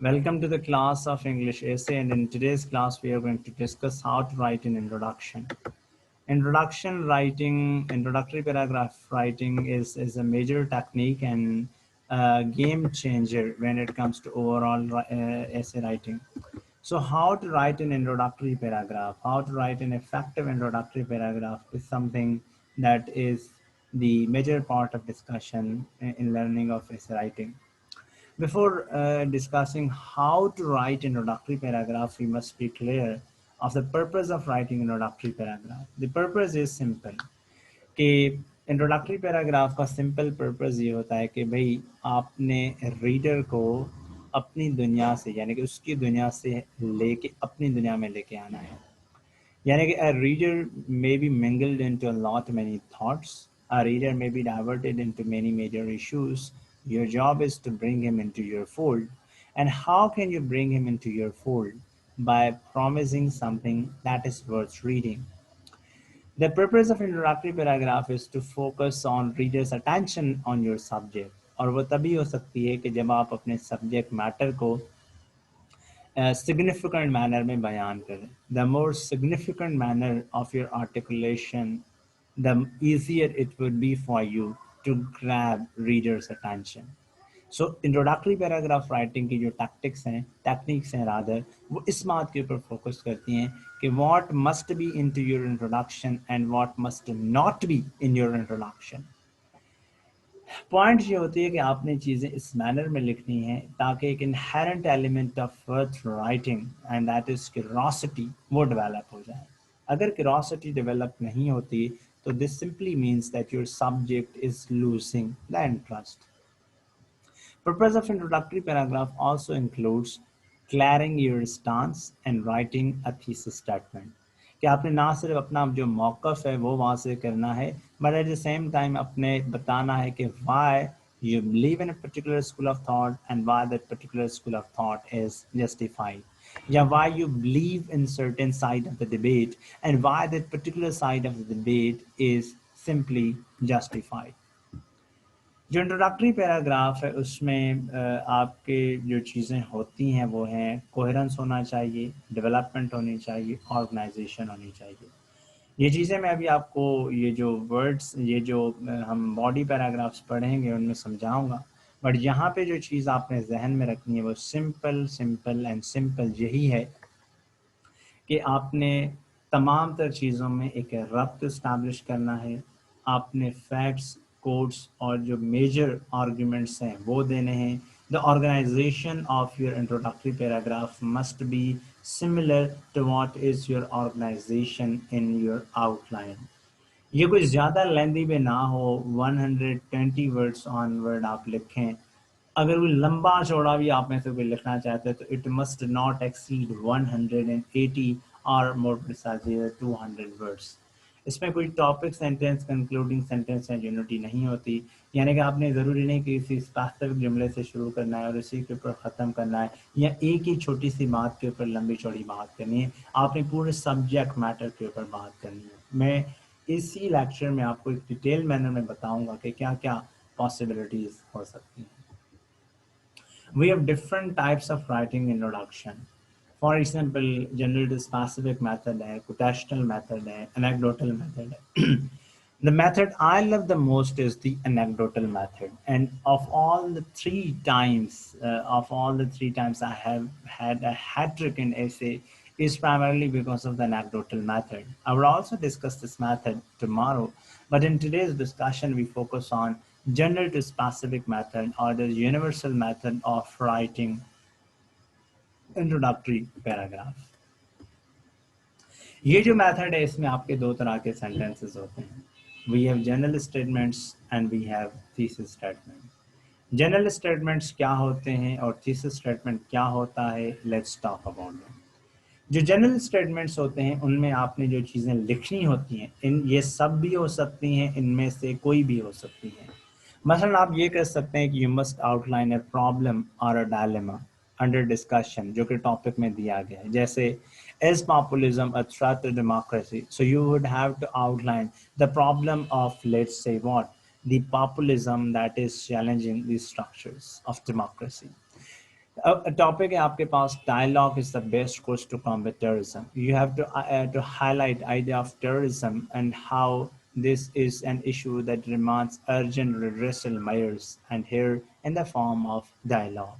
Welcome to the class of English essay, and in today's class we are going to discuss how to write an introduction. Introductory paragraph writing is a major technique and game changer when it comes to overall essay writing. So how to write an introductory paragraph, how to write an effective introductory paragraph is something that is the major part of discussion in learning of essay writing. Before discussing how to write introductory paragraph, we must be clear of the purpose of writing introductory paragraph. The purpose is simple कि introductory paragraph का simple purpose ये होता है कि भाई आपने reader को अपनी दुनिया से यानी कि उसकी दुनिया से लेके अपनी दुनिया में लेके आना है यानी कि a reader may be mingled into a lot many thoughts. A reader may be diverted into many major issues. Your job is to bring him into your fold. And how can you bring him into your fold? By promising something that is worth reading. The purpose of introductory paragraph is to focus on reader's attention on your subject. और वो तभी हो सकती है कि जब आप अपने subject matter को significant manner में बयान करें. The more significant manner of your articulation, the easier it would be for you to grab readers' attention. So introductory paragraph writing की जो techniques हैं rather, वो इस बात के ऊपर focus करती हैं कि what must be into your introduction and what must not be in your introduction. Point ये होती है कि आपने चीज़ें इस मैनर में लिखनी है ताकि एक inherent element of worth writing and that is curiosity वो डेवलप हो जाए. अगर क्यूरोसिटी डेवलप नहीं होती तो this simply means that your subject is losing the interest. Purpose of introductory paragraph also includes clearing your stance and writing a thesis statement. कि आपने ना सिर्फ अपना जो मौक़िफ़ है वो वहाँ से करना है but at the same time अपने बताना है कि why you believe in a particular school of thought and why that particular school of thought is justified. या why you believe in certain side of the debate and why that particular side of the debate is simply justified. जो introductory paragraph है उसमें आपके जो चीज़ें होती हैं वो हैं कोहेरेंस होना चाहिए, डेवलपमेंट होनी चाहिए, ऑर्गेनाइजेशन होनी चाहिए. ये चीज़ें मैं अभी आपको ये जो वर्ड्स ये जो हम बॉडी पैराग्राफ्स पढ़ेंगे उनमें समझाऊंगा. बट यहाँ पे जो चीज़ आपने जहन में रखनी है वो सिंपल यही है कि आपने तमाम तर चीज़ों में एक रब्त इस्टेब्लिश करना है. आपने फैक्ट्स कोट्स और जो मेजर आर्ग्यूमेंट्स हैं वो देने हैं. The organisation of your introductory paragraph must be similar to what is your organisation in your outline. ये कुछ ज़्यादा लेंदी में ना हो. 120 वर्ड्स ऑन वर्ड आप लिखें. अगर कोई लंबा चौड़ा भी आप में से कोई लिखना चाहते हैं तो इट मस्ट नॉट एक्सीड 180 और मोर प्रिसाइजली 200 वर्ड्स. इसमें कोई टॉपिक सेंटेंस कंक्लूडिंग सेंटेंस या यूनिटी नहीं होती. यानी कि आपने ज़रूरी नहीं कि किसी स्पेसिफिक जुमले से शुरू करना है और इसी के ऊपर ख़त्म करना है या एक ही छोटी सी बात के ऊपर लंबी चौड़ी बात करनी है. आपने पूरे सब्जेक्ट मैटर के ऊपर बात करनी है. मैं इसी लेक्चर में आपको एक डिटेल मैनर में बताऊंगा कि क्या क्या पॉसिबिलिटीज़ हो सकती हैं. We have different types of writing introduction. For example, general to specific method है, quotational method है, anecdotal method है. The method I love the most is the anecdotal method, and of all the three times I have had a hat trick in essay is primarily because of the anecdotal method. I will also discuss this method tomorrow, but in today's discussion we focus on general to specific method or the universal method of writing introductory paragraph. ये जो method है इसमें आपके दो तरह के sentences होते हैं. We have general statements and we have thesis statement. General statements क्या होते हैं और थीसिस स्टेटमेंट क्या होता है, लेट्स टॉक अबाउट दैट. जो जनरल स्टेटमेंट्स होते हैं उनमें आपने जो चीज़ें लिखनी होती हैं इन ये सब भी हो सकती हैं, इनमें से कोई भी हो सकती हैं. मसलन आप ये कह सकते हैं कि you must outline a problem और अ डायलेमा अंडर डिस्कशन जो कि टॉपिक में दिया गया है. जैसे is populism a threat to democracy? So you would have to outline the problem of, let's say, the populism that is challenging the structures of democracy. A topic है आपके पास, dialogue is the best course to combat terrorism. You have to highlight idea of terrorism and how this is an issue that demands urgent redressal measures, and here in the form of dialogue.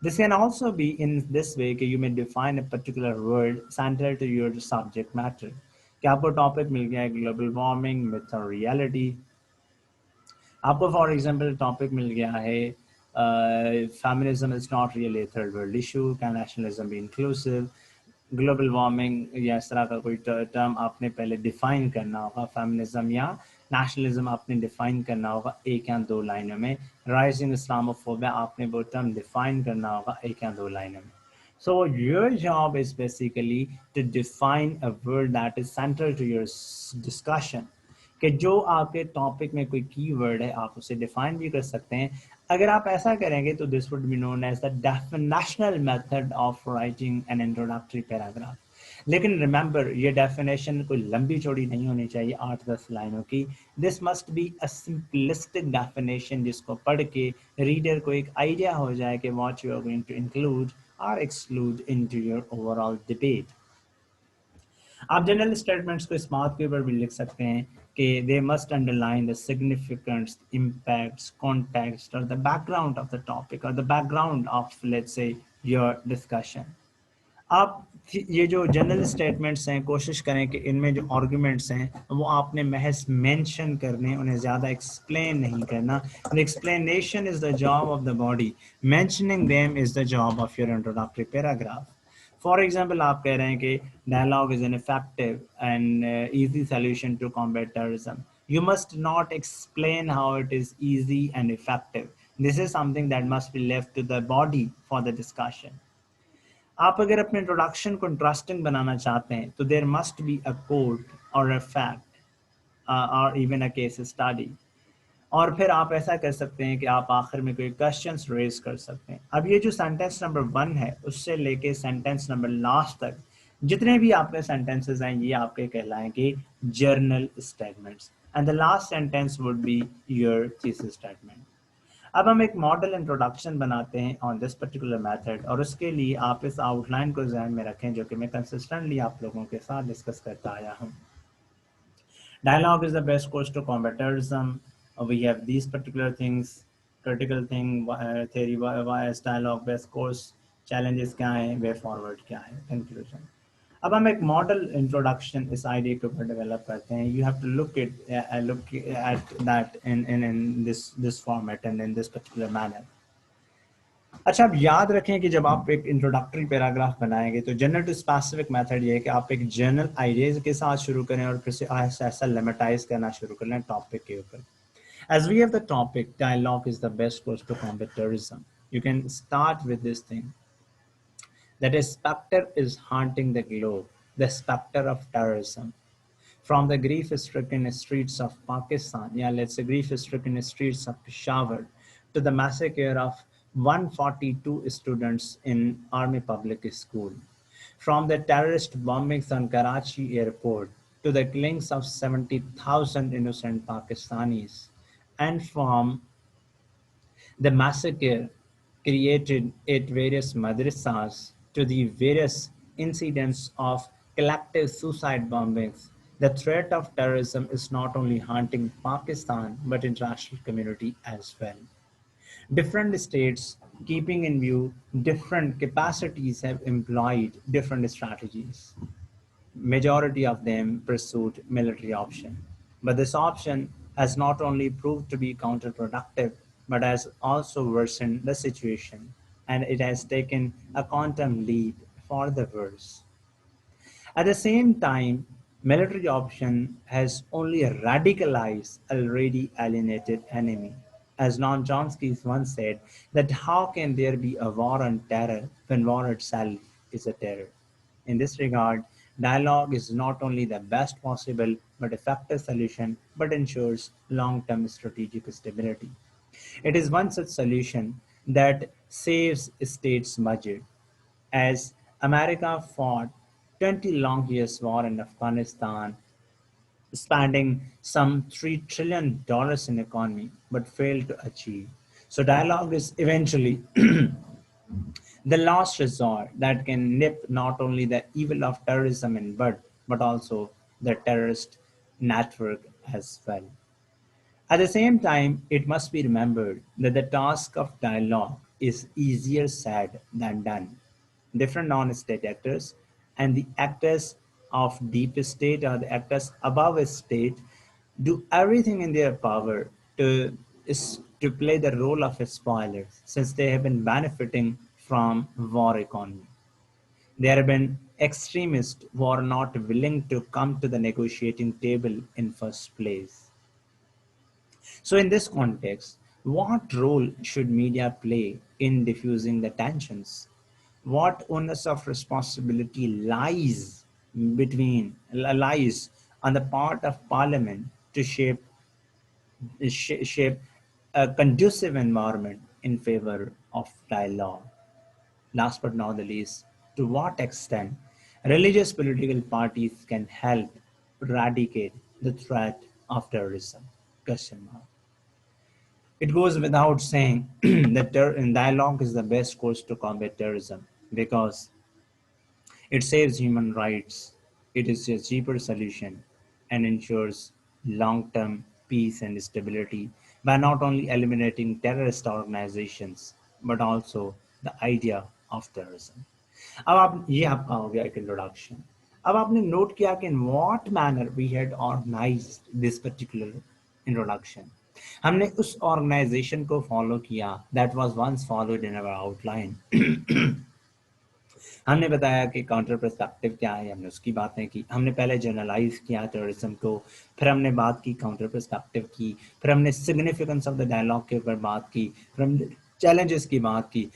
This can also be in this way कि you may define a particular word central to your subject matter. कि आपको topic मिल गया है global warming, myth और reality. आपको for example topic मिल गया है feminism is not really a third world issue, can nationalism be inclusive. Global warming या इस तरह का कोई टर्म आपने पहले डिफाइन करना होगा. फेमिनिज्म या नेशनलिज्म आपने डिफाइन करना होगा एक या दो लाइनों में. राइजिंग इस्लामोफोबिया आपने वो टर्म डिफाइन करना होगा एक या दो लाइनों में. So your job is basically to define a word that is central to your discussion. कि जो आपके टॉपिक में कोई कीवर्ड है आप उसे डिफाइन भी कर सकते हैं. अगर आप ऐसा करेंगे तो this would be known as the definitional method of writing an introductory paragraph. लेकिन रिमेंबर ये डेफिनेशन कोई लंबी चौड़ी नहीं होनी चाहिए 8-10 लाइनों की. This must be a simplistic definition जिसको पढ़ के रीडर को एक आइडिया हो जाए कि what you are going to include और exclude into your overall debate. आप जनरल स्टेटमेंट्स को इस बात के ऊपर भी लिख सकते हैं कि they must underline the significance, impacts, context और the background of the topic और the background of let's say your discussion. आप ये जो जनरल स्टेटमेंट्स हैं कोशिश करें कि इनमें जो आर्गुमेंट्स हैं वो आपने महज मेंशन करने, उन्हें ज़्यादा एक्सप्लेन नहीं करना. The explanation is the job of the body, mentioning them is the job of your introductory paragraph. For example आप कह रहे हैं कि dialogue is an effective and easy solution to combat terrorism. You must not explain how it is easy and effective. This is something that must be left to the body for the discussion. आप अगर अपने introduction को interesting बनाना चाहते हैं तो there must be a quote और a fact और even a case study. और फिर आप ऐसा कर सकते हैं कि आप आखिर में कोई क्वेश्चंस रेज कर सकते हैं. अब ये जो सेंटेंस नंबर 1 है उससे लेके सेंटेंस नंबर लास्ट तक जितने भी आपके सेंटेंसेस हैं ये आपके कहलाएंगे general statements, and the last sentence would be your thesis statement. अब हम एक मॉडल इंट्रोडक्शन बनाते हैं ऑन दिस पर्टिकुलर मेथड, और उसके लिए आप इस आउटलाइन को ध्यान में रखें जो कि मैं कंसिस्टेंटली आप लोगों के साथ डिस्कस करता आया हूँ. Dialogue is the best course to combat terrorism. We have these particular things, critical thing, theory, why is dialogue best course, challenges क्या हैं, way forward क्या है, conclusion. अब हम एक मॉडल इंट्रोडक्शन इस आइडिया के ऊपर डेवलप करते हैं. You have to look at that in this format and in this particular manner. अच्छा, अब याद रखें कि जब आप एक इंट्रोडक्टरी पैराग्राफ बनाएंगे तो जनरल टू स्पेसिफिक मेथड ये है कि आप एक जनरल आइडियाज के साथ शुरू करें और फिर से ऐसा ऐसा लिमिटाइज करना शुरू कर लें टॉपिक के ऊपर. As we have the topic, dialogue is the best course to combat terrorism. You can start with this thing. That a specter is haunting the globe, the specter of terrorism. From the grief-stricken streets of Pakistan, yeah, let's say grief-stricken streets of Peshawar, to the massacre of 142 students in Army Public School. From the terrorist bombings on Karachi airport to the killings of 70,000 innocent Pakistanis, and from the massacre created at various madrasas to the various incidents of collective suicide bombings, the threat of terrorism is not only haunting Pakistan but international community as well. Different states, keeping in view different capacities, have employed different strategies. Majority of them pursued military option. But this option has not only proved to be counterproductive, but has also worsened the situation, and it has taken a quantum leap for the worse. At the same time, military option has only radicalized already alienated enemy. As Noam Chomsky once said, that how can there be a war on terror when war itself is a terror? In this regard, dialogue is not only the best possible but effective solution, but ensures long-term strategic stability. It is one such solution that saves states' budget, as America fought 20 long years war in Afghanistan, spending some $3 trillion in economy, but failed to achieve. So dialogue is eventually the last resort that can nip not only the evil of terrorism in bud, but also the terrorist network as well. At the same time, it must be remembered that the task of dialogue is easier said than done. Different non-state actors and the actors of deep state or the actors above a state do everything in their power to play the role of spoilers since they have been benefiting from war economy. There have been extremists who are not willing to come to the negotiating table in first place. So, in this context, what role should media play in diffusing the tensions? What onus of responsibility lies on the part of Parliament to shape a conducive environment in favor of dialogue? Last but not the least, to what extent religious political parties can help eradicate the threat of terrorism? Question mark. It goes without saying that dialogue is the best course to combat terrorism because it saves human rights, it is a cheaper solution, and ensures long term peace and stability by not only eliminating terrorist organizations but also the idea of terrorism. अब आप ये आपका हो गया एक introduction. अब आपने note किया कि in what manner we had organized this particular introduction. हमने उस ऑर्गेनाइजेशन को फॉलो किया that was once followed in our outline. हमने बताया कि काउंटर पर्सपेक्टिव क्या है, हमने उसकी बातें की, हमने पहले जनरलाइज किया टेररिज्म को, फिर हमने बात की काउंटर पर्सपेक्टिव की, फिर हमने सिग्निफिकेंस ऑफ द डायलॉग के ऊपर बात की, फिर हमने चैलेंजेस की बात की,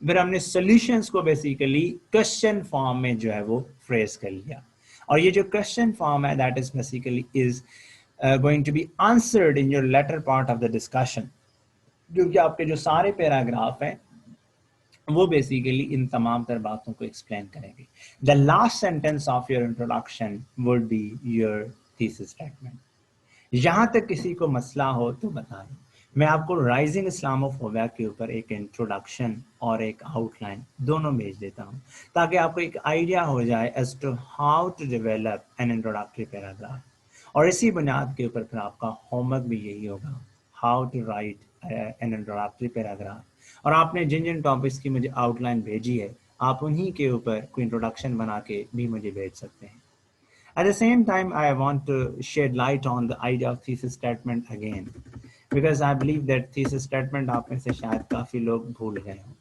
फिर हमने सॉल्यूशंस को बेसिकली क्वेश्चन फॉर्म में जो है वो फ्रेज कर लिया. और ये जो क्वेश्चन फॉर्म है that is basically is going to be answered in your latter part of the discussion, क्योंकि आपके जो सारे पैराग्राफ हैं वो बेसिकली इन तमाम तर बातों को एक्सप्लेन करेंगे. The last sentence of your introduction would be your thesis statement. यहां तक किसी को मसला हो तो बताएं. मैं आपको राइजिंग इस्लामोफोबिया के ऊपर एक इंट्रोडक्शन और एक आउटलाइन दोनों भेज देता हूं ताकि आपको एक आइडिया हो जाए as to how to develop an introductory paragraph. और इसी बुनियाद के ऊपर फिर आपका होमवर्क भी यही होगा, how to write an introductory paragraph. और आपने जिन जिन टॉपिक्स की मुझे आउटलाइन भेजी है आप उन्हीं के ऊपर कोई इंट्रोडक्शन बना के भी मुझे भेज सकते हैं. At the same time, I want to shed light on the idea of thesis statement again, because I believe that thesis statement आप में से शायद काफ़ी लोग भूल गए हों.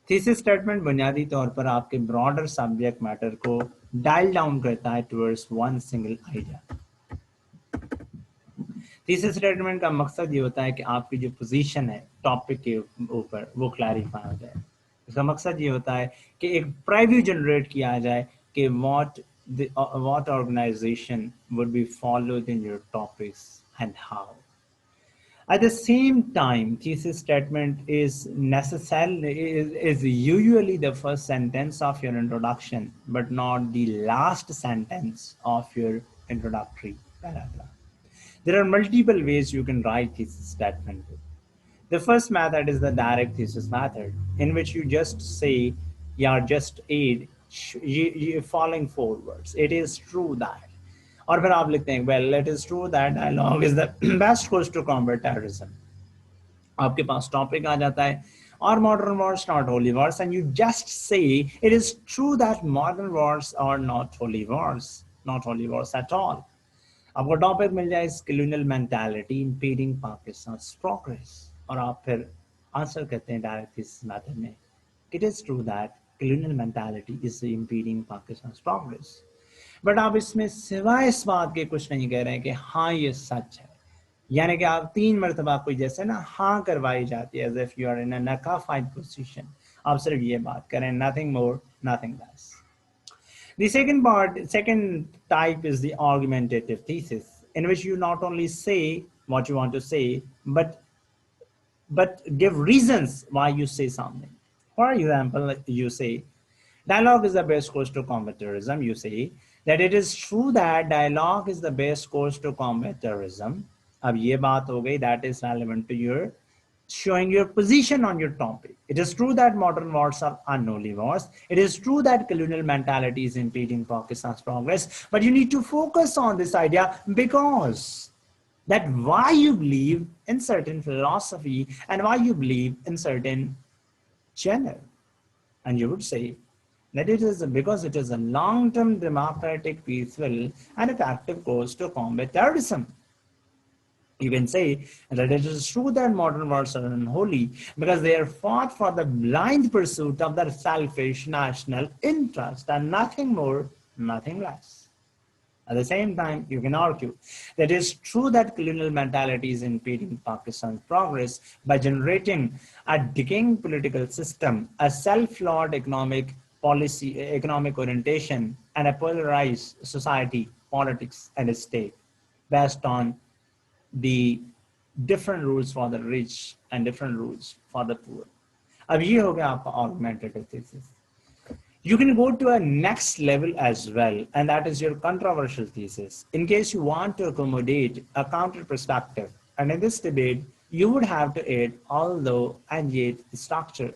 Thesis statement बुनियादी तौर पर आपके broader subject matter को dial down करता है towards one single idea. Thesis statement का मकसद ये होता है कि आपकी जो पोजीशन है टॉपिक के ऊपर वो क्लैरिफाई हो जाए. इसका मकसद ये होता है कि एक प्रीव्यू जनरेट किया जाए कि what organization would be followed in your topics and how. At the same time, thesis statement is usually the first sentence of your introduction, but not the last sentence of your introductory paragraph. There are multiple ways you can write thesis statement. The first method is the direct thesis method, in which you just say, yeah, just aid following four words. It is true that. और फिर आप लिखते हैं, well, it is true that dialogue is the best course to combat terrorism. आपके पास topic आ जाता है, or modern wars, not holy wars, and you just say, it is true that modern wars are not holy wars at all. आपको topic मिल जाए colonial mentality impeding Pakistan's progress, और आप फिर answer करते हैं डायरेक्ट थीसिस मेथड में, it is true that colonial mentality is impeding Pakistan's progress. But आप इसमें सिवाय इस बात के कुछ नहीं कह रहे हैं कि हाँ ये सच है, यानी कि आप 3 मरतबा कोई जैसे ना हाँ करवाई जाती है, as if you are in a nullified position. आप सिर्फ ये बात करें, nothing more, nothing less. The second type is the argumentative thesis, in which you not only say what you want to say, but give reasons why you say something. For example, you say, dialogue is the best course to combat terrorism. You say that it is true that dialogue is the best course to combat terrorism. अब ये बात हो गई, that is relevant to your showing your position on your topic. It is true that modern wars are unholy wars. It is true that colonial mentality is impeding Pakistan's progress, but you need to focus on this idea because that why you believe in certain philosophy and why you believe in certain genre. And you would say that it is because it is a long-term democratic, peaceful, and effective course to combat terrorism. You can say that it is true that modern wars are unholy because they are fought for the blind pursuit of their selfish national interest and nothing more, nothing less. At the same time, you can argue that it is true that colonial mentality is impeding Pakistan's progress by generating a decaying political system, a self-flawed economic policy, economic orientation, and a polarized society, politics, and a state based on the different rules for the rich and different rules for the poor. अब ये हो गया आपका argumentative thesis. You can go to a next level as well, and that is your controversial thesis. In case you want to accommodate a counter perspective, and in this debate, you would have to add although and yet structure.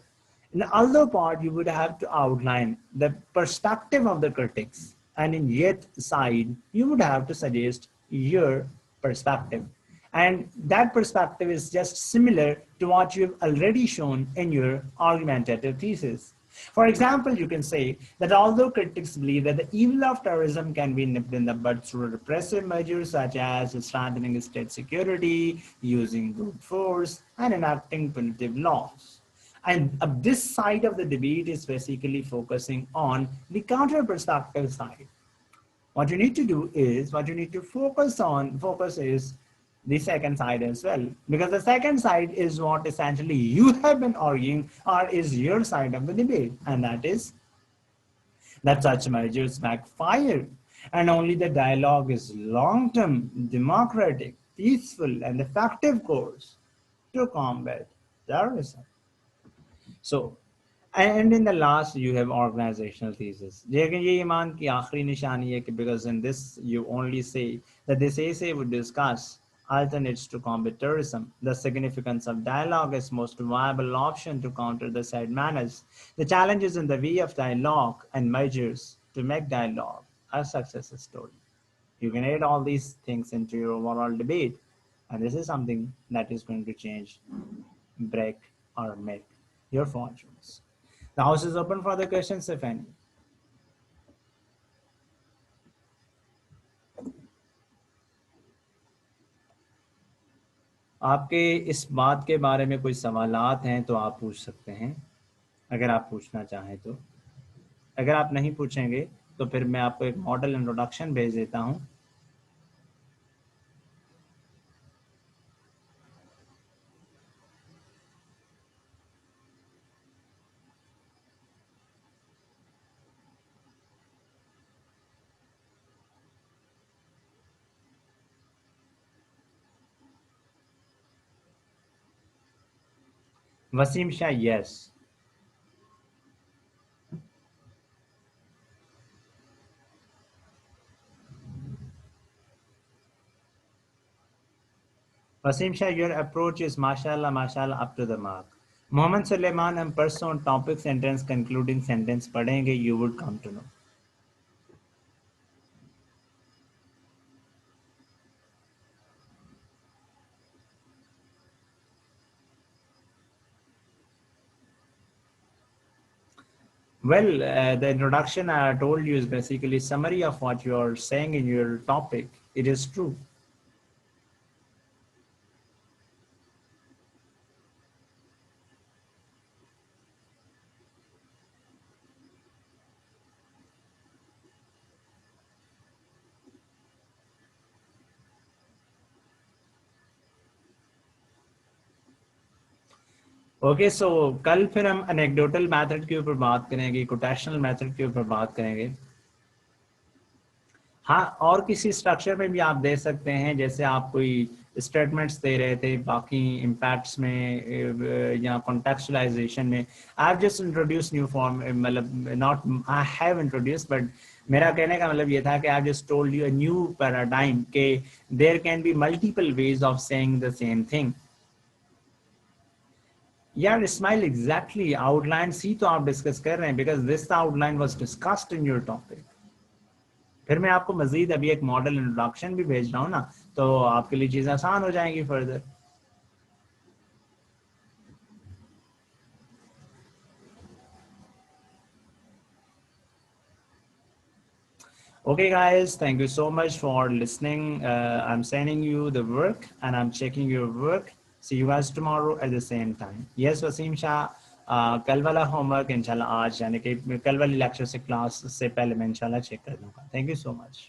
In the although part, you would have to outline the perspective of the critics, and in yet side, you would have to suggest your perspective. And that perspective is just similar to what you've already shown in your argumentative thesis. For example, you can say that although critics believe that the evil of terrorism can be nipped in the bud through repressive measures such as strengthening state security, using brute force, and enacting punitive laws. And this side of the debate is basically focusing on the counter perspective side. What you need to do is, what you need to focus is the second side as well, because the second side is what essentially you have been arguing or is your side of the debate, and that is that such measures backfire and only the dialogue is long-term, democratic, peaceful, and effective course to combat terrorism. So, and in the last, you have organizational thesis. लेकिन ये ईमान की आखिरी निशानी है कि because in this you only say that this essay would discuss alternates to combat terrorism, the significance of dialogue as most viable option to counter the said menace, the challenges in the way of dialogue and measures to make dialogue a success story. You can add all these things into your overall debate, and this is something that is going to change, break, or make your fortunes. The house is open for the questions, if any. आपके इस बात के बारे में कोई सवालात हैं तो आप पूछ सकते हैं, अगर आप पूछना चाहें तो. अगर आप नहीं पूछेंगे तो फिर मैं आपको एक मॉडल इंट्रोडक्शन भेज देता हूं. Wasim Shah, yes. Wasim Shah, your approach is mashallah up to the mark. Mohammed Suleiman, हम परसों टॉपिक सेंटेंस कंक्लूडिंग सेंटेंस पढ़ेंगे, you would come to know. Well, the introduction I told you is basically summary of what you are saying in your topic. It is true. Okay so कल फिर हम anecdotal method के ऊपर बात करेंगे, quotational method के ऊपर बात करेंगे. हाँ, और किसी स्ट्रक्चर में भी आप दे सकते हैं, जैसे आप कोई स्टेटमेंट्स दे रहे थे बाकी इम्पैक्ट्स में या कॉन्टेक्चुअलाइजेशन में. I have just introduce new form, मतलब not I have introduce, but मेरा कहने का मतलब ये था कि I just told you a new paradigm के there can be multiple ways of saying the same thing. यार इस्माइल एग्जैक्टली आउटलाइंस ही तो आप डिस्कस कर रहे हैं, because this outline was discussed in your topic. फिर मैं आपको मजीद अभी एक मॉडल इंट्रोडक्शन भी भेज रहा हूँ ना, तो आपके लिए चीज़ें आसान हो जाएंगी further. Okay, guys, thank you so much for listening. I'm sending you the work and I'm checking your work. See you guys tomorrow at the same time. Yes, Wasim Shah, कल वाला होमवर्क इंशाल्लाह आज यानी कि कल वाली lecture से class से पहले मैं इंशाल्लाह चेक कर लूँगा। Thank you so much.